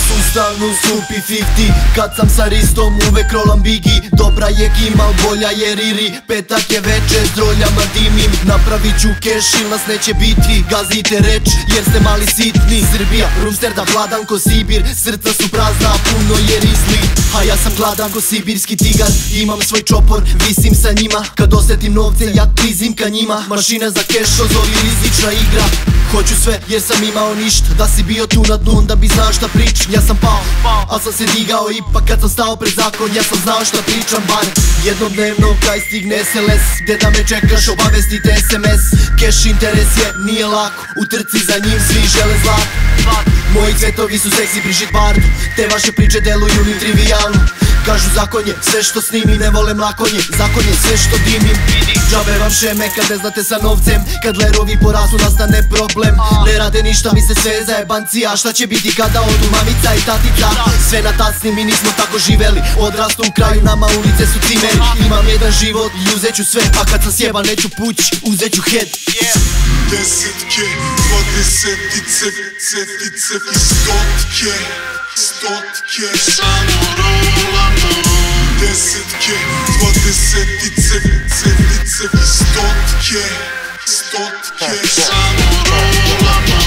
Sustavno supi 50, kad sam sa Ristom uvek rolam Bigi. Dobra je gimal, bolja je Riri, petak je veče, s droljama dimim. Napravit ću keš il nas neće biti, gazite reč jer ste mali sitni. Srbija, Rumsterdam, hladan ko Sibir, srca su prazna, a puno je rizli. A ja sam gladan ko sibirski tigar, imam svoj čopor, visim sa njima. Kad osetim novce, ja klizim ka njima. Mašina za keš, ozovi rizična igra. Hoću sve jer sam imao ništa, da si bio tu na dnu, onda bi znao šta pričam. Ja sam pao, al sam se digao, ipak kad sam stao pred zakon, ja sam znao šta pričam. Bar jednom dnevno kaj stigne SLS, gde da me čekaš obavestite SMS. Keš interes je, nije lako, u trci za njim svi žele zlato. Moji cvetovi su seksi Brigitte Bardot, te vaše priče deluju mi trivijalno. Kažu zakon je sve što snimi, ne vole mlakonje, zakon je sve što dimim. Džabe vam šeme kad ne znate sa novcem, kad lerovi porastu nastane problem. Ne rade ništa, mi se sve zajebanci, a šta će biti kada odu mamica i tatica? Sve na tacni, mi nismo tako živeli, odrastu u kraju, nama ulice su cimeri. Imam jedan život i uzet ću sve, a kad sam sjeban neću puć, uzet ću head. Desetke, dvadesetice, cetice i stotke, stotke, samo rolamo. Desetke, dvadesetice, cetice i stotke, stotke, samo rolamo.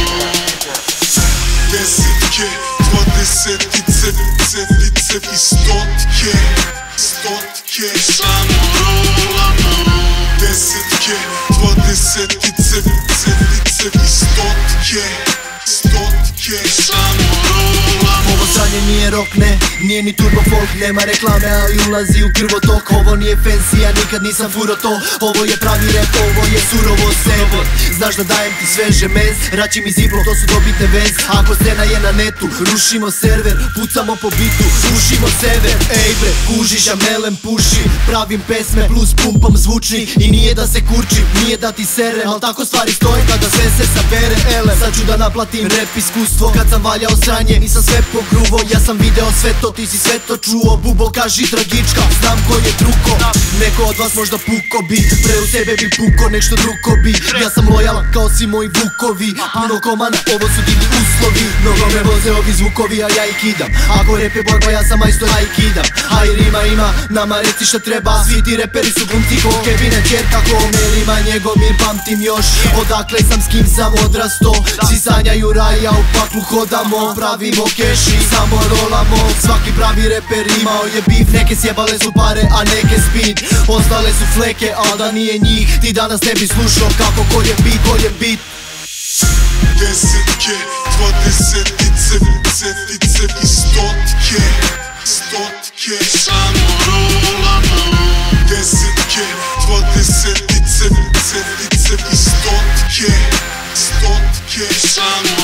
Desetke, dvadesetice, cetice i stotke, stotke, samo rolamo. Desetke, dvadesetice, cetice i stotke, stotke, samo rolamo. Ovo sranje nije rock, ne, nije ni turbo folk, nema reklame, ali ulazi u krvotok. Ovo nije fancy, ja nikad nisam furo to. Ovo je pravi rap, ovo je surovo sebo. Znaš da dajem ti sveže mez, rači mi ziplo, to su dobitne vez. Ako scena je na netu, rušimo server, pucamo po bitu, rušimo sever. Ej bre, kužiš, ja melem puši, pravim pesme plus pumpom zvučni. I nije da se kurčim, nije da ti serem, al tako stvari stoje kada sve se sabere. Elem, sad ću da naplatim rap iskustvo, kad sam valjao sranje, nisam sve pogruvo. Ja sam video sve to, ti si sve to čuo. Bubo kaži tragička, znam ko je truko. Neko od vas možda puko bi, pre u tebe bi puko, nešto drugo bi. Ja sam lojalan kao svi moji vukovi, puno komana, ovo su divni uslovi. Mnogo me voze ovi zvukovi, a ja ih kidam. Ako rep je borba, ja sam majstor, a ih kidam. A i rima ima, nama reci šta treba. Svi ti reperi su glumci ko Kevine Čerka, ko Melima Njegomir, pamtim još odakle sam, s kim sam odrasto. Svi sanjaju raj, a u paklu hodamo, pravimo keš i samo rolamo. Svaki pravi reper imao je bif, neke sjebale su pare, a neke speed. Ostale su fleke, al da nije njih, ti danas ne bi slušao kako kolje bit. Desetke, dvadesetice, cetice i stotke, stotke, samo rolamo. Desetke, dvadesetice, cetice i stotke, stotke, samo